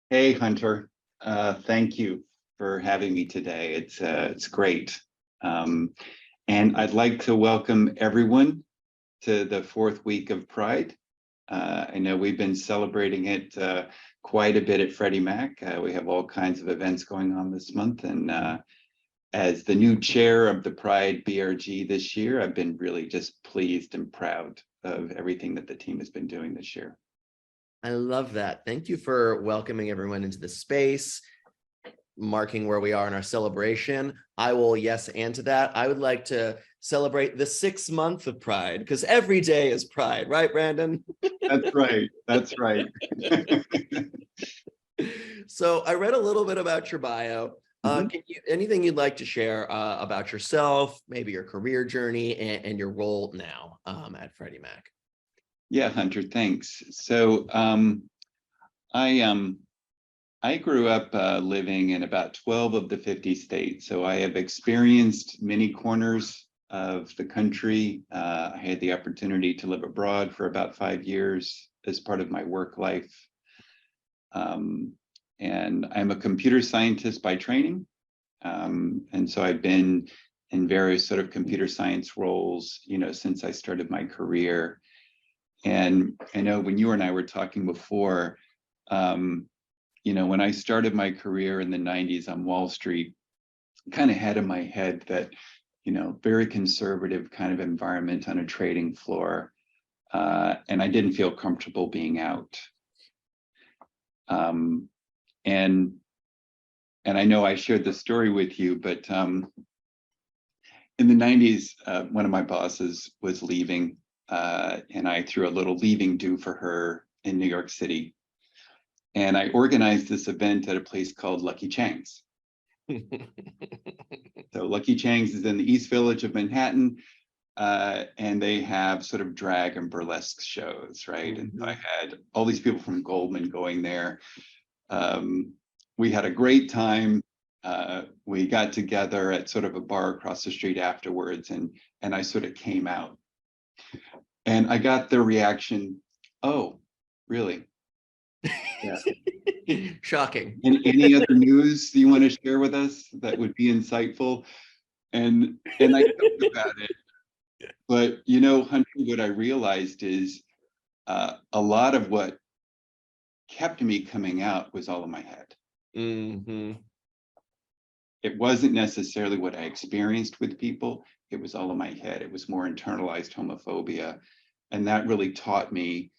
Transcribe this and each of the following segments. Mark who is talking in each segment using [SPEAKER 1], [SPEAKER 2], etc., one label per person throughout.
[SPEAKER 1] Hey, Hunter. Thank you for having me today. It's great. Um, and I'd like to welcome everyone to the fourth week of Pride. I know we've been celebrating it quite a bit at Freddie Mac. We have all kinds of events going on this month. And as the new chair of the Pride BRG this year, I've been really just pleased and proud of everything that the team has been doing this year.
[SPEAKER 2] I love that. Thank you for welcoming everyone into the space, marking where we are in our celebration. I will yes and to that. I would like to celebrate the 6th month of Pride because every day is Pride, right, Brandon?
[SPEAKER 1] That's right. That's right.
[SPEAKER 2] So I read a little bit about your bio. Anything you'd like to share about yourself, maybe your career journey and your role now at Freddie Mac?
[SPEAKER 1] Yeah, Hunter, thanks. So I grew up living in about 12 of the 50 states. So I have experienced many corners of the country. I had the opportunity to live abroad for about 5 years as part of my work life. And I'm a computer scientist by training. And so I've been in various sort of computer science roles, since I started my career. And I know when you and I were talking before, when I started my career in the 90s on Wall Street, kind of had in my head that, very conservative kind of environment on a trading floor. And I didn't feel comfortable being out. And I know I shared this story with you, but in the 90s, one of my bosses was leaving, and I threw a little leaving do for her in New York City. And I organized this event at a place called Lucky Chang's. So Lucky Chang's is in the East Village of Manhattan, and they have sort of drag and burlesque shows, right? And I had all these people from Goldman going there. We had a great time. We got together at sort of a bar across the street afterwards, and I sort of came out. And I got the reaction, "Oh, really?" Yeah.
[SPEAKER 2] Shocking.
[SPEAKER 1] Any other news you want to share with us that would be insightful? And I joked about it, but Hunter, what I realized is a lot of what kept me coming out was all in my head. It wasn't necessarily what I experienced with people. It was all in my head. It was more internalized homophobia. And that really taught me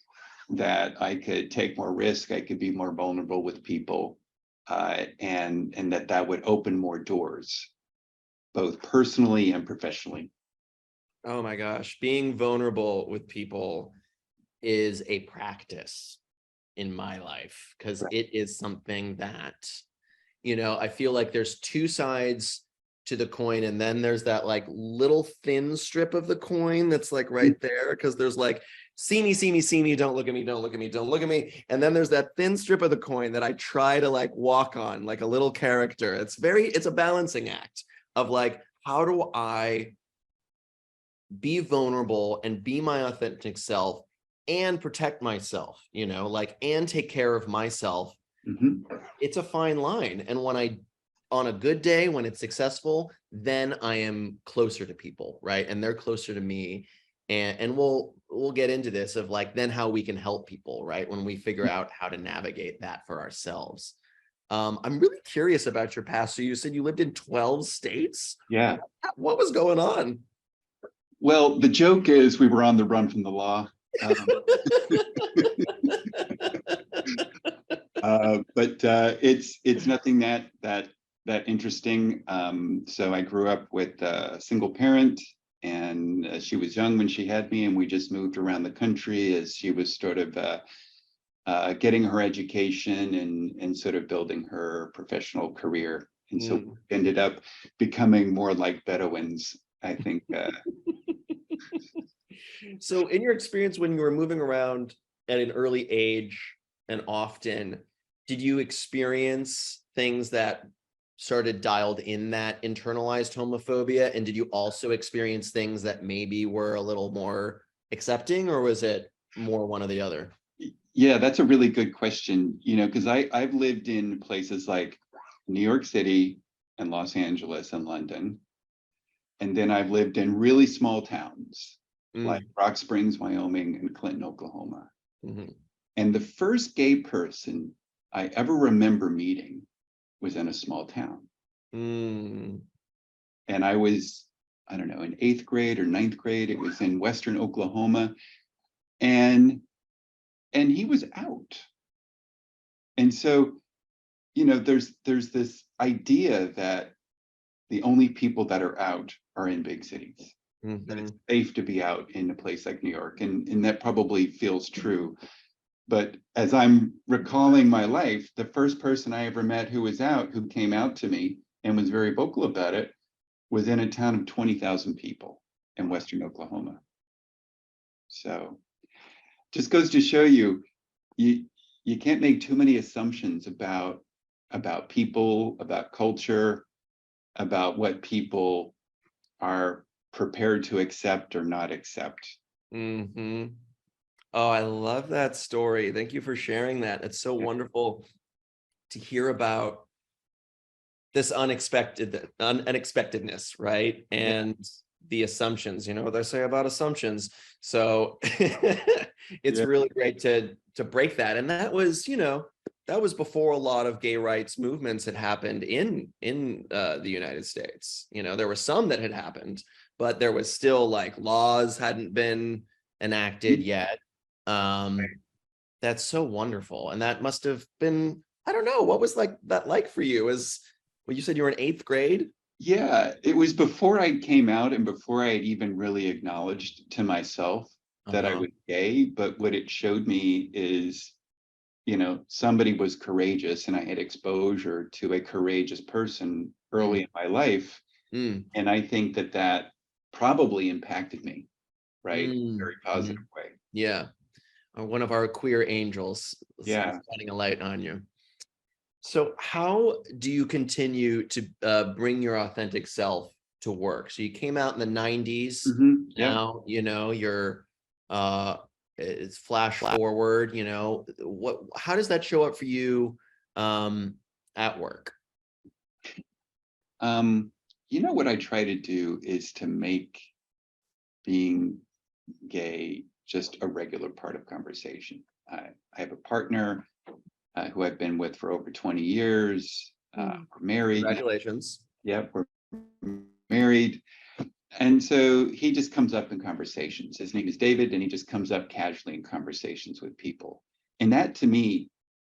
[SPEAKER 1] that I could take more risk. I could be more vulnerable with people, and that would open more doors, both personally and professionally.
[SPEAKER 2] Oh my gosh. Being vulnerable with people is a practice in my life because it is something that, I feel like there's two sides to the coin, and then there's that like little thin strip of the coin that's like right there, because there's like, see me, see me, see me, don't look at me, don't look at me, don't look at me. And then there's that thin strip of the coin that I try to like walk on like a little character. It's a balancing act of like, how do I be vulnerable and be my authentic self and protect myself, and take care of myself. It's a fine line. And on a good day, when it's successful, then I am closer to people, right? And they're closer to me. And we'll get into this of like, then how we can help people, right? When we figure out how to navigate that for ourselves. I'm really curious about your past. So you said you lived in 12 states?
[SPEAKER 1] Yeah.
[SPEAKER 2] What was going on?
[SPEAKER 1] Well, the joke is we were on the run from the law. But it's nothing that interesting. So I grew up with a single parent, and she was young when she had me, and we just moved around the country as she was sort of getting her education and sort of building her professional career. And so we ended up becoming more like Bedouins, I think.
[SPEAKER 2] So in your experience when you were moving around at an early age and often, did you experience things that started dialed in that internalized homophobia? And did you also experience things that maybe were a little more accepting, or was it more one or the other?
[SPEAKER 1] Yeah, that's a really good question, because I've lived in places like New York City and Los Angeles and London. And then I've lived in really small towns like Rock Springs, Wyoming, and Clinton, Oklahoma.
[SPEAKER 2] Mhm.
[SPEAKER 1] And the first gay person I ever remember meeting was in a small town.
[SPEAKER 2] Mm.
[SPEAKER 1] And I was, I don't know, in 8th grade or 9th grade. It was in Western Oklahoma. And he was out. And so, there's this idea that the only people that are out are in big cities, that it's
[SPEAKER 2] Mhm.
[SPEAKER 1] safe to be out in a place like New York. And that probably feels true. But as I'm recalling my life, the first person I ever met who was out, who came out to me and was very vocal about it, was in a town of 20,000 people in Western Oklahoma. So just goes to show you, you can't make too many assumptions about people, about culture, about what people are prepared to accept or not accept.
[SPEAKER 2] Mhm. Oh, I love that story. Thank you for sharing that. It's so
[SPEAKER 1] Yeah.
[SPEAKER 2] wonderful to hear about this unexpectedness, right?
[SPEAKER 1] Yeah.
[SPEAKER 2] And the assumptions, what they say about assumptions. So it's
[SPEAKER 1] Yeah.
[SPEAKER 2] really great to break that. And that was, that was before a lot of gay rights movements had happened in the United States. There were some that had happened, but there was still like laws hadn't been enacted yet. That's so wonderful. And that must have been, I don't know, what was that like for you? Well, you said you were in 8th grade?
[SPEAKER 1] Yeah, it was before I came out and before I had even really acknowledged to myself that I
[SPEAKER 2] Uh-huh.
[SPEAKER 1] was gay. But what it showed me is, somebody was courageous and I had exposure to a courageous person early
[SPEAKER 2] Mm,
[SPEAKER 1] in my life.
[SPEAKER 2] mm,
[SPEAKER 1] And I think that probably impacted me, right? In a
[SPEAKER 2] mm,
[SPEAKER 1] very positive
[SPEAKER 2] mhm.
[SPEAKER 1] way.
[SPEAKER 2] Yeah. One of our queer angels
[SPEAKER 1] Yeah.
[SPEAKER 2] shining a light on you. So how do you continue to bring your authentic self to work? So you came out in the 90s.
[SPEAKER 1] Yeah.
[SPEAKER 2] Now, you're uh it's flash forward, how does that show up for you at work?
[SPEAKER 1] What I try to do is to make being gay just a regular part of conversation. I have a partner who I've been with for over 20 years. We're married.
[SPEAKER 2] Congratulations.
[SPEAKER 1] Yep, we're married. And so he just comes up in conversations. His name is David, and he just comes up casually in conversations with people. And that to me,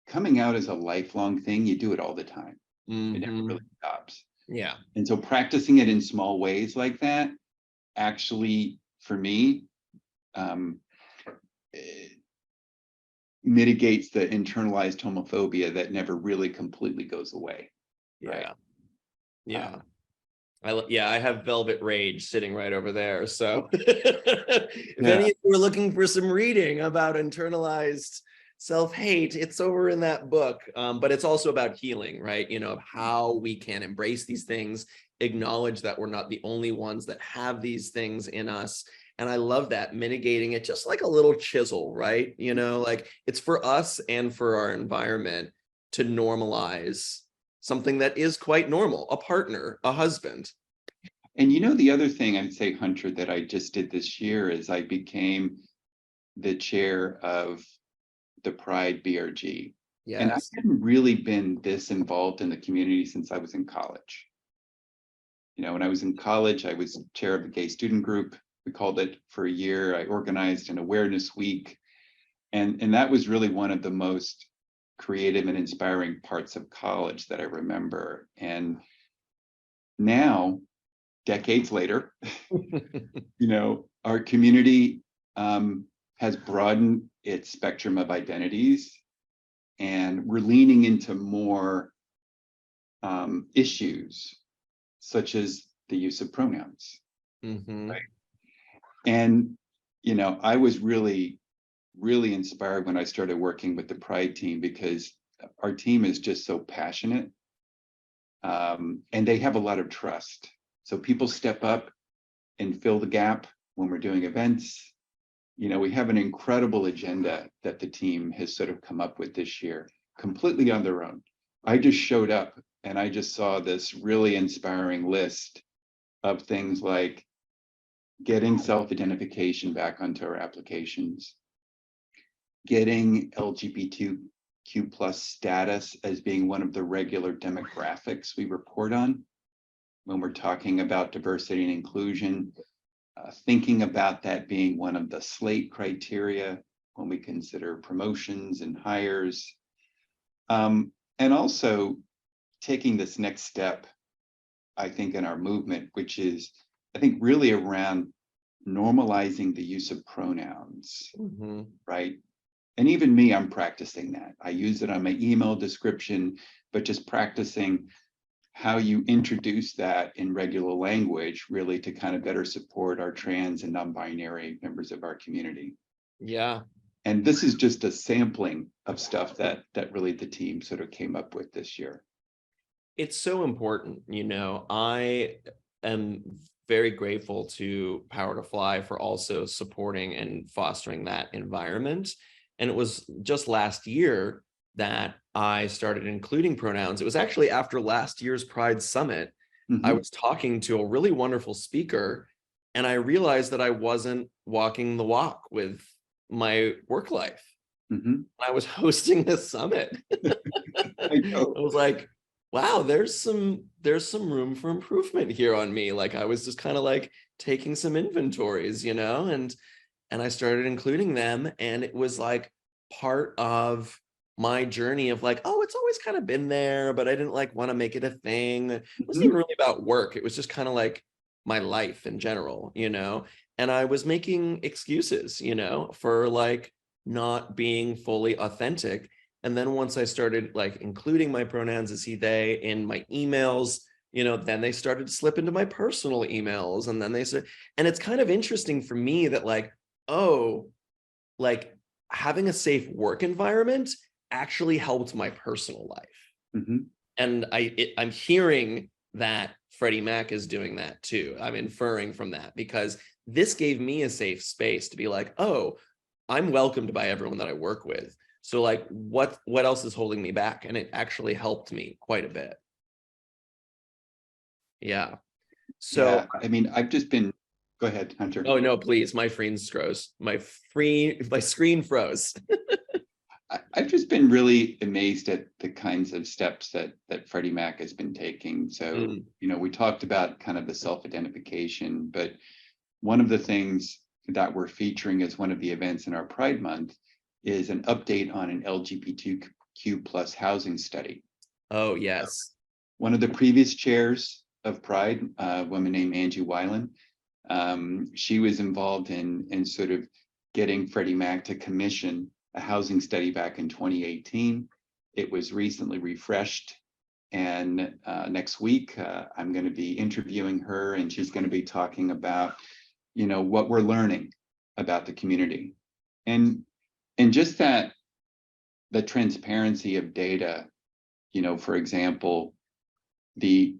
[SPEAKER 1] coming out is a lifelong thing. You do it all the time. It never
[SPEAKER 2] Hmm.
[SPEAKER 1] really stops.
[SPEAKER 2] Yeah.
[SPEAKER 1] And so practicing it in small ways like that actually, for me, um, mitigates the internalized homophobia that never really completely goes away, right?
[SPEAKER 2] Yeah. Yeah. I have Velvet Rage sitting right over there. So if
[SPEAKER 1] Yeah.
[SPEAKER 2] any of you are looking for some reading about internalized self-hate, it's over in that book. But it's also about healing, right? Of how we can embrace these things, acknowledge that we're not the only ones that have these things in us. And I love that, mitigating it just like a little chisel, right? Like it's for us and for our environment to normalize something that is quite normal, a partner, a husband.
[SPEAKER 1] And the other thing I'd say, Hunter, that I just did this year is I became the chair of the Pride BRG. And I
[SPEAKER 2] Yes.
[SPEAKER 1] hadn't really been this involved in the community since I was in college. When I was in college, I was chair of the gay student group. We called it for a year. I organized an awareness week. And that was really one of the most creative and inspiring parts of college that I remember. And now, decades later, our community has broadened its spectrum of identities, and we're leaning into more issues, such as the use of pronouns.
[SPEAKER 2] Mm-hmm.
[SPEAKER 1] Right. And, I was really, really inspired when I started working with the Pride team, because our team is just so passionate, and they have a lot of trust. So people step up and fill the gap when we're doing events. we have an incredible agenda that the team has sort of come up with this year, completely on their own. I just showed up and I just saw this really inspiring list of things like getting self-identification back onto our applications, getting LGBTQ plus status as being one of the regular demographics we report on when we're talking about diversity and inclusion, thinking about that being one of the slate criteria when we consider promotions and hires, and also taking this next step, I think, in our movement, which is, I think, really around normalizing the use of pronouns, right? And even me, I'm practicing that. I use it on my email description, but just practicing how you introduce that in regular language, really to kind of better support our trans and non-binary members of our community.
[SPEAKER 2] Yeah.
[SPEAKER 1] And this is just a sampling of stuff that really the team sort of came up with this year.
[SPEAKER 2] It's so important. I am very grateful to Power to Fly for also supporting and fostering that environment. And it was just last year that I started including pronouns. It was actually after last year's Pride Summit. I was talking to a really wonderful speaker, and I realized that I wasn't walking the walk with my work life. I was hosting this summit. I was like, wow, there's some room for improvement here on me. Like, I was just kind of like taking some inventories, and I started including them. And it was like part of my journey of like, oh, it's always kind of been there, but I didn't like want to make it a thing. It wasn't even really about work. It was just kind of like my life in general, and I was making excuses, for like not being fully authentic. And then once I started like including my pronouns as he, they in my emails, then they started to slip into my personal emails. And then and it's kind of interesting for me that like, oh, like having a safe work environment actually helped my personal life. And I'm hearing that Freddie Mac is doing that too. I'm inferring from that because this gave me a safe space to be like, oh, I'm welcomed by everyone that I work with. So like, what else is holding me back? And it actually helped me quite a bit. Yeah. So,
[SPEAKER 1] yeah, I mean, I've just been, go ahead, Hunter.
[SPEAKER 2] Oh no, please. My screen froze. My screen froze.
[SPEAKER 1] I've just been really amazed at the kinds of steps that Freddie Mac has been taking. So, we talked about kind of the self-identification, but one of the things that we're featuring as one of the events in our Pride Month is an update on an LGBTQ plus housing study.
[SPEAKER 2] Oh, yes.
[SPEAKER 1] One of the previous chairs of Pride, a woman named Angie Weiland, she was involved in sort of getting Freddie Mac to commission a housing study back in 2018. It was recently refreshed. And next week, I'm going to be interviewing her, and she's going to be talking about, what we're learning about the community. And just that, the transparency of data, for example, the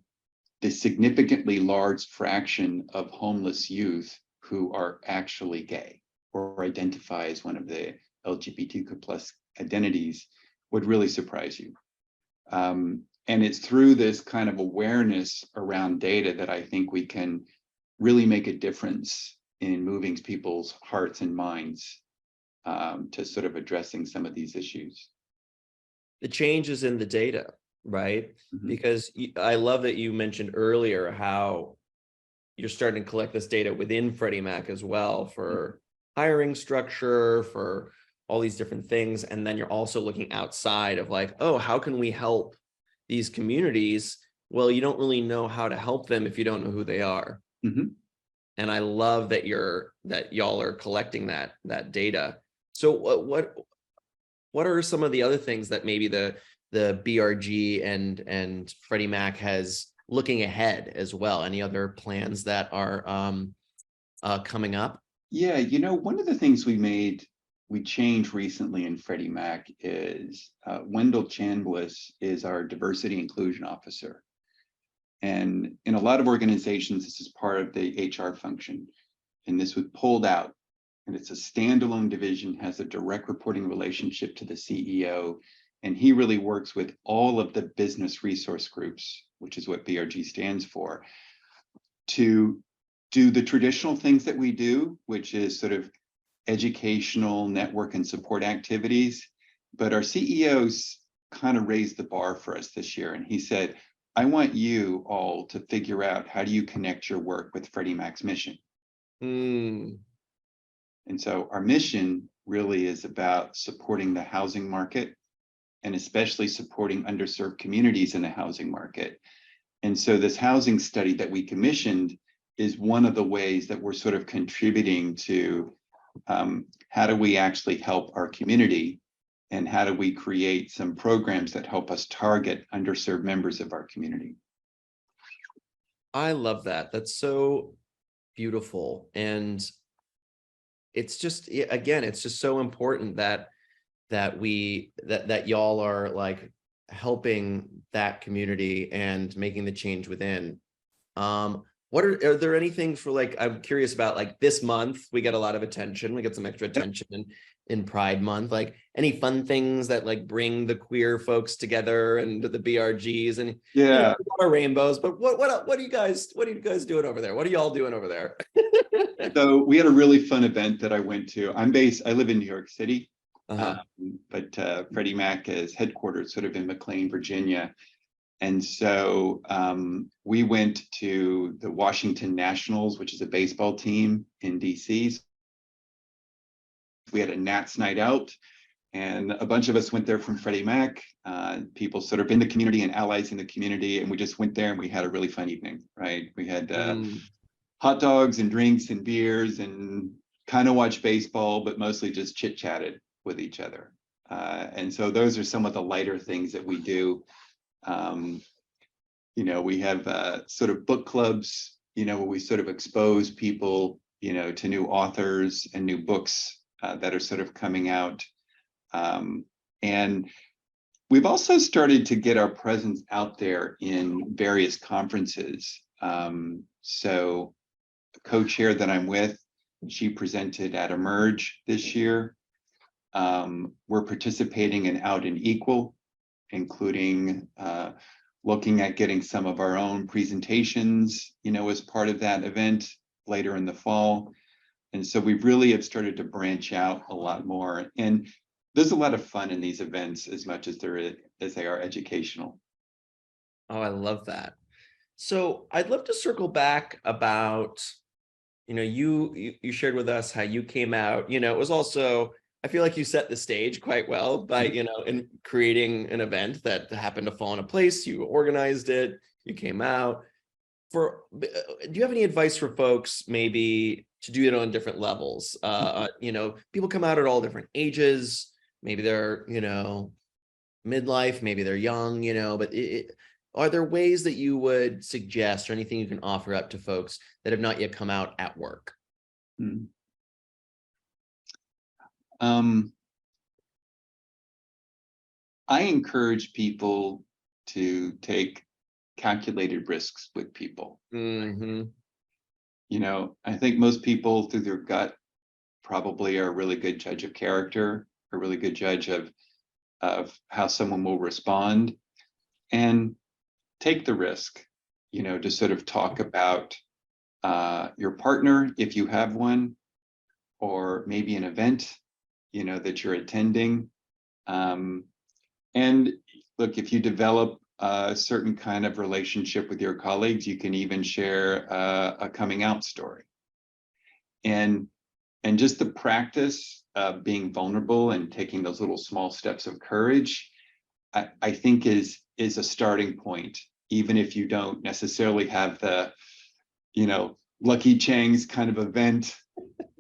[SPEAKER 1] significantly large fraction of homeless youth who are actually gay or identify as one of the LGBTQ plus identities would really surprise you. And it's through this kind of awareness around data that I think we can really make a difference in moving people's hearts and minds to sort of addressing some of these issues.
[SPEAKER 2] The changes in the data, right? Because I love that you mentioned earlier how you're starting to collect this data within Freddie Mac as well for hiring structure, for all these different things. And then you're also looking outside of like, oh, how can we help these communities? Well, you don't really know how to help them if you don't know who they are. And I love that y'all are collecting that data. So what are some of the other things that maybe the BRG and Freddie Mac has looking ahead as well? Any other plans that are coming up?
[SPEAKER 1] Yeah, one of the things we changed recently in Freddie Mac is Wendell Chambliss is our diversity inclusion officer. And in a lot of organizations, this is part of the HR function. And this was pulled out and it's a standalone division, has a direct reporting relationship to the CEO. And he really works with all of the business resource groups, which is what BRG stands for, to do the traditional things that we do, which is sort of educational, network, and support activities. But our CEOs kind of raised the bar for us this year. And he said, I want you all to figure out, how do you connect your work with Freddie Mac's mission?
[SPEAKER 2] Mm.
[SPEAKER 1] And so our mission really is about supporting the housing market, and especially supporting underserved communities in the housing market. And so this housing study that we commissioned is one of the ways that we're sort of contributing to how do we actually help our community, and how do we create some programs that help us target underserved members of our community.
[SPEAKER 2] I love that. That's so beautiful. And it's just, again, it's just so important that y'all are like helping that community and making the change within. What are there anything for, like, I'm curious about, like, this month we get a lot of attention, we get some extra attention in Pride Month, like any fun things that like bring the queer folks together and the BRGs, and
[SPEAKER 1] Yeah,
[SPEAKER 2] a lot of rainbows, but what are you guys doing over there? What are y'all doing over there?
[SPEAKER 1] so we had a really fun event that I went to. I live in New York City, but Freddie Mac is headquartered sort of in McLean, Virginia. And so we went to the Washington Nationals, which is a baseball team in DC. We had a Nats night out, and a bunch of us went there from Freddie Mac, people sort of in the community and allies in the community. And we just went there and we had a really fun evening, right? We had hot dogs and drinks and beers and kind of watched baseball, but mostly just chit-chatted with each other. And so those are some of the lighter things that we do. We have sort of book clubs, where we sort of expose people, to new authors and new books that are sort of coming out. And we've also started to get our presence out there in various conferences. So the co-chair that I'm with, she presented at Emerge this year. We're participating in Out and Equal, including looking at getting some of our own presentations, as part of that event later in the fall. And so we really have started to branch out a lot more. And there's a lot of fun in these events as much as they are educational.
[SPEAKER 2] Oh, I love that. So I'd love to circle back about, you shared with us how you came out. It was also, I feel like you set the stage quite well by, in creating an event that happened to fall into place. You organized it, you came out. Do you have any advice for folks maybe to do it on different levels? People come out at all different ages. Maybe they're, midlife, maybe they're young, but are there ways that you would suggest, or anything you can offer up to folks that have not yet come out at work?
[SPEAKER 1] I encourage people to take calculated risks with people. I think most people, through their gut, probably are a really good judge of character, a really good judge of how someone will respond, and take the risk, to sort of talk about your partner, if you have one, or maybe an event, that you're attending. And look, if you develop a certain kind of relationship with your colleagues, you can even share a coming out story. And just the practice of being vulnerable and taking those little small steps of courage, I think is a starting point, even if you don't necessarily have the, Lucky Chang's kind of event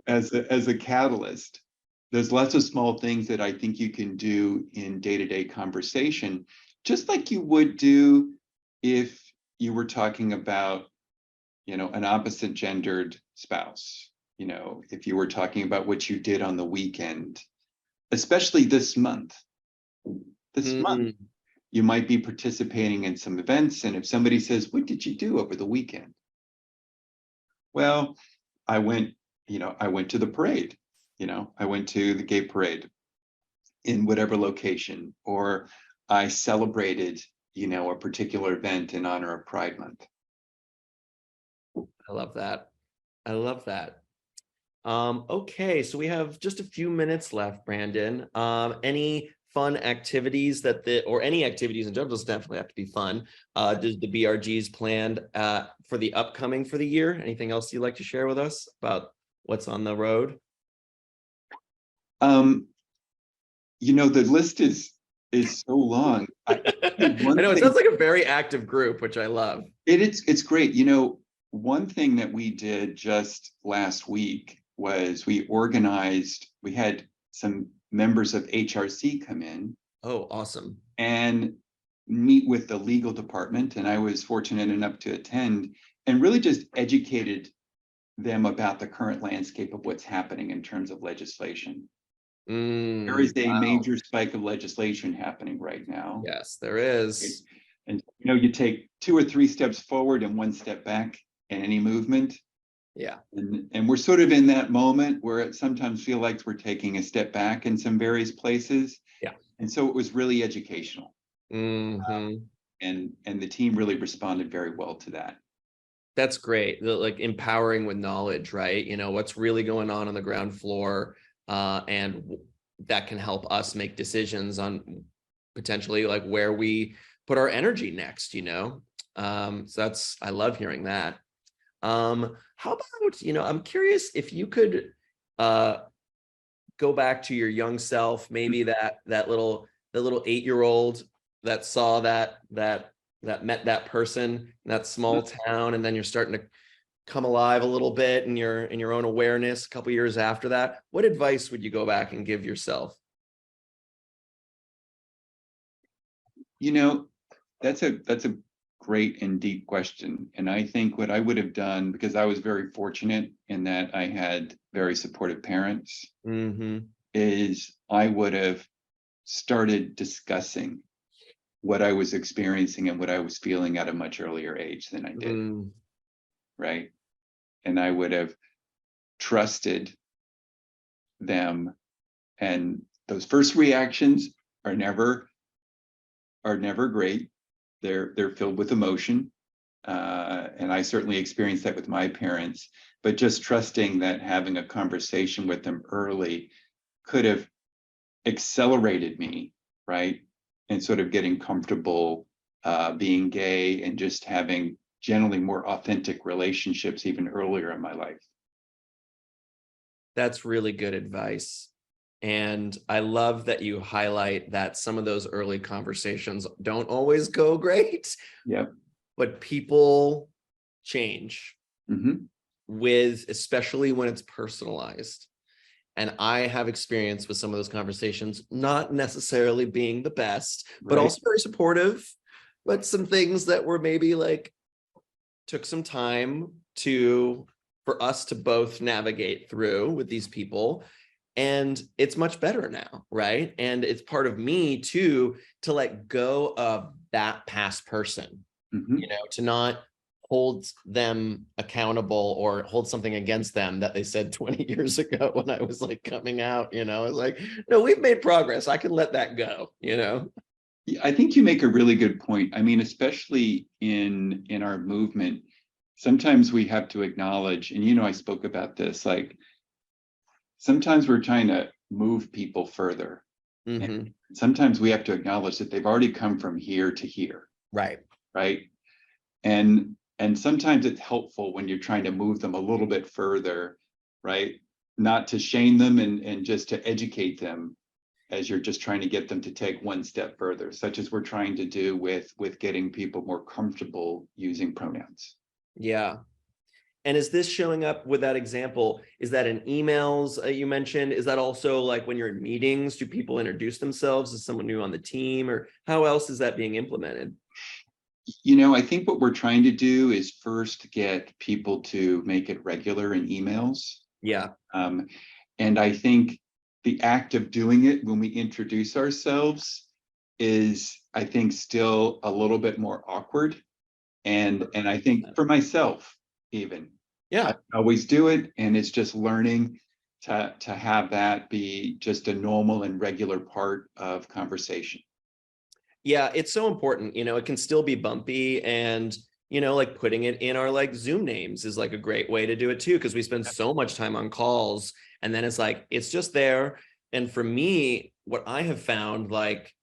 [SPEAKER 1] as a catalyst. There's lots of small things that I think you can do in day-to-day conversation, just like you would do if you were talking about, an opposite gendered spouse, if you were talking about what you did on the weekend, especially this month. This month, you might be participating in some events, and if somebody says, what did you do over the weekend? Well, I went to the parade. I went to the gay parade in whatever location, or I celebrated, a particular event in honor of Pride Month.
[SPEAKER 2] I love that. I love that. Okay, so we have just a few minutes left, Brandon. Any fun activities or any activities in general, doesn't definitely have to be fun. Does the BRGs planned for the upcoming for the year? Anything else you'd like to share with us about what's on the road?
[SPEAKER 1] The list is so long.
[SPEAKER 2] I know it sounds like a very active group, which I love.
[SPEAKER 1] It's great. One thing that we did just last week was we had some members of HRC come in.
[SPEAKER 2] Oh, awesome.
[SPEAKER 1] And meet with the legal department. And I was fortunate enough to attend and really just educated them about the current landscape of what's happening in terms of legislation. There is a major spike of legislation happening right now.
[SPEAKER 2] Yes, there is.
[SPEAKER 1] And you take 2 or 3 steps forward and 1 step back in any movement.
[SPEAKER 2] Yeah.
[SPEAKER 1] And we're sort of in that moment where it sometimes feels like we're taking a step back in some various places.
[SPEAKER 2] Yeah.
[SPEAKER 1] And so it was really educational.
[SPEAKER 2] Mm-hmm.
[SPEAKER 1] And the team really responded very well to that.
[SPEAKER 2] That's great. Like empowering with knowledge, right? What's really going on the ground floor, and that can help us make decisions on potentially like where we put our energy next, so I love hearing that. How about, I'm curious if you could go back to your young self, maybe that little 8-year-old that saw that met that person in that small town, and then you're starting to come alive a little bit in your own awareness a couple years after that. What advice would you go back and give yourself?
[SPEAKER 1] That's a great and deep question. And I think what I would have done, because I was very fortunate in that I had very supportive parents, is I would have started discussing what I was experiencing and what I was feeling at a much earlier age than I did. Right. And I would have trusted them. And those first reactions are never great. They're filled with emotion. And I certainly experienced that with my parents, but just trusting that having a conversation with them early could have accelerated me, right? And sort of getting comfortable being gay and just having generally more authentic relationships even earlier in my life.
[SPEAKER 2] That's really good advice. And I love that you highlight that some of those early conversations don't always go great.
[SPEAKER 1] Yep.
[SPEAKER 2] But people change especially when it's personalized. And I have experience with some of those conversations, not necessarily being the best, but also very supportive, but some things that were maybe like took some time for us to both navigate through with these people. And it's much better now, right? And it's part of me too, to let go of that past person, to not hold them accountable or hold something against them that they said 20 years ago when I was like coming out, I was like, no, we've made progress. I can let that go,
[SPEAKER 1] I think you make a really good point. I mean, especially in our movement, sometimes we have to acknowledge, and I spoke about this, like sometimes we're trying to move people further. And sometimes we have to acknowledge that they've already come from here to here.
[SPEAKER 2] Right.
[SPEAKER 1] And sometimes it's helpful when you're trying to move them a little bit further, right? Not to shame them and just to educate them as you're just trying to get them to take 1 step further, such as we're trying to do with getting people more comfortable using pronouns.
[SPEAKER 2] Yeah. And is this showing up with that example? Is that in emails you mentioned? Is that also like when you're in meetings, do people introduce themselves as someone new on the team, or how else is that being implemented?
[SPEAKER 1] I think what we're trying to do is first get people to make it regular in emails.
[SPEAKER 2] Yeah.
[SPEAKER 1] And I think the act of doing it when we introduce ourselves is, I think, still a little bit more awkward. And I think for myself, even, I always do it, and it's just learning to have that be just a normal and regular part of conversation.
[SPEAKER 2] Yeah, it's so important. It can still be bumpy, and like putting it in our like Zoom names is like a great way to do it too, because we spend so much time on calls, and then it's like it's just there. And for me, what I have found, like,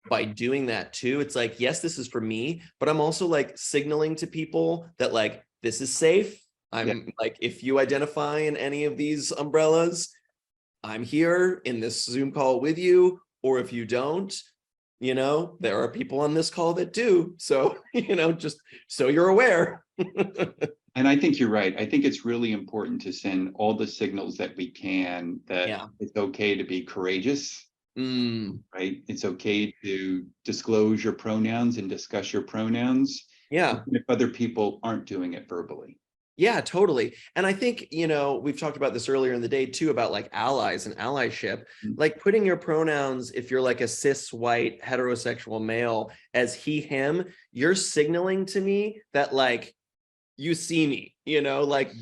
[SPEAKER 2] by doing that too, it's like, yes, this is for me, but I'm also like signaling to people that like this is safe. I'm like, if you identify in any of these umbrellas, I'm here in this Zoom call with you. Or if you don't, there are people on this call that do. So, just so you're aware.
[SPEAKER 1] And I think you're right. I think it's really important to send all the signals that we can that
[SPEAKER 2] Yeah.
[SPEAKER 1] it's okay to be courageous,
[SPEAKER 2] Mm,
[SPEAKER 1] right? It's okay to disclose your pronouns and discuss your pronouns,
[SPEAKER 2] yeah.
[SPEAKER 1] even if other people aren't doing it verbally.
[SPEAKER 2] Yeah, totally. And I think, we've talked about this earlier in the day too, about like allies and allyship, like putting your pronouns, if you're like a cis white heterosexual male, as he, him, you're signaling to me that like you see me, like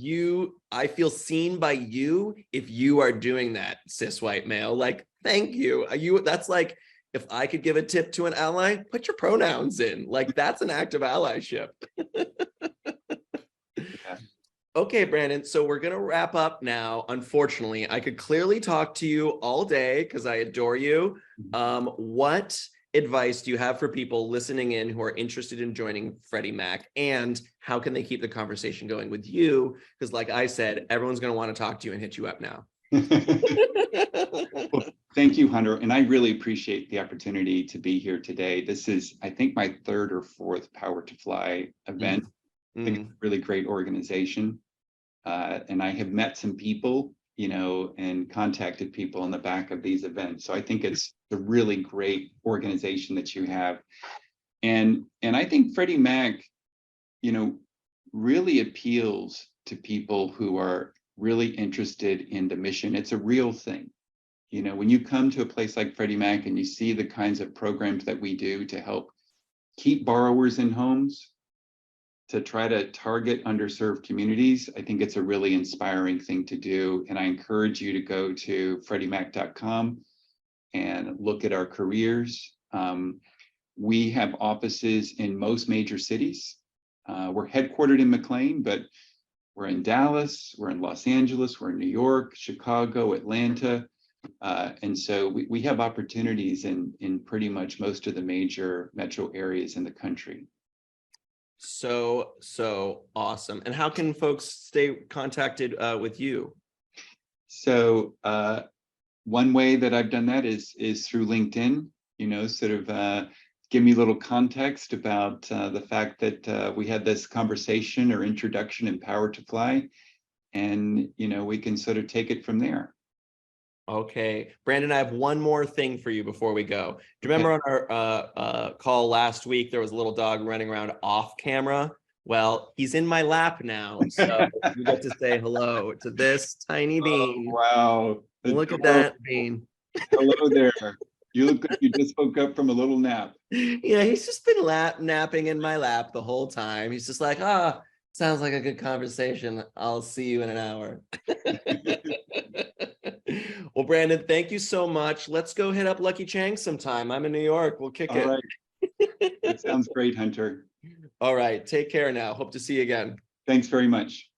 [SPEAKER 2] I feel seen by you if you are doing that, cis white male. Like, thank you. That's like, if I could give a tip to an ally, put your pronouns in. Like, that's an act of allyship.
[SPEAKER 1] Yeah.
[SPEAKER 2] Okay, Brandon, so we're going to wrap up now. Unfortunately, I could clearly talk to you all day because I adore you. What advice do you have for people listening in who are interested in joining Freddie Mac, and how can they keep the conversation going with you? Because like I said, everyone's going to want to talk to you and hit you up now.
[SPEAKER 1] Well, thank you, Hunter. And I really appreciate the opportunity to be here today. This is, I think, my third or fourth Power to Fly event. I think it's a really great organization. And I have met some people, and contacted people on the back of these events. So I think it's a really great organization that you have. And I think Freddie Mac, really appeals to people who are really interested in the mission. It's a real thing. When you come to a place like Freddie Mac and you see the kinds of programs that we do to help keep borrowers in homes, to try to target underserved communities, I think it's a really inspiring thing to do. And I encourage you to go to freddiemac.com and look at our careers. We have offices in most major cities. We're headquartered in McLean, but we're in Dallas, we're in Los Angeles, we're in New York, Chicago, Atlanta. And so we have opportunities in pretty much most of the major metro areas in the country.
[SPEAKER 2] So awesome. And how can folks stay contacted with you?
[SPEAKER 1] So one way that I've done that is through LinkedIn, sort of give me a little context about the fact that we had this conversation or introduction in Power to Fly, and we can sort of take it from there.
[SPEAKER 2] Okay, Brandon, I have one more thing for you before we go. Do you remember on our call last week, there was a little dog running around off camera? Well, he's in my lap now, so you get to say hello to this tiny bean.
[SPEAKER 1] Oh, wow.
[SPEAKER 2] Look at that bean.
[SPEAKER 1] Hello there. You look like you just woke up from a little nap.
[SPEAKER 2] Yeah, he's just been napping in my lap the whole time. He's just like, sounds like a good conversation. I'll see you in an hour. Well, Brandon, thank you so much. Let's go hit up Lucky Chang sometime. I'm in New York. We'll kick it.
[SPEAKER 1] All right. That sounds great, Hunter.
[SPEAKER 2] All right. Take care now. Hope to see you again.
[SPEAKER 1] Thanks very much.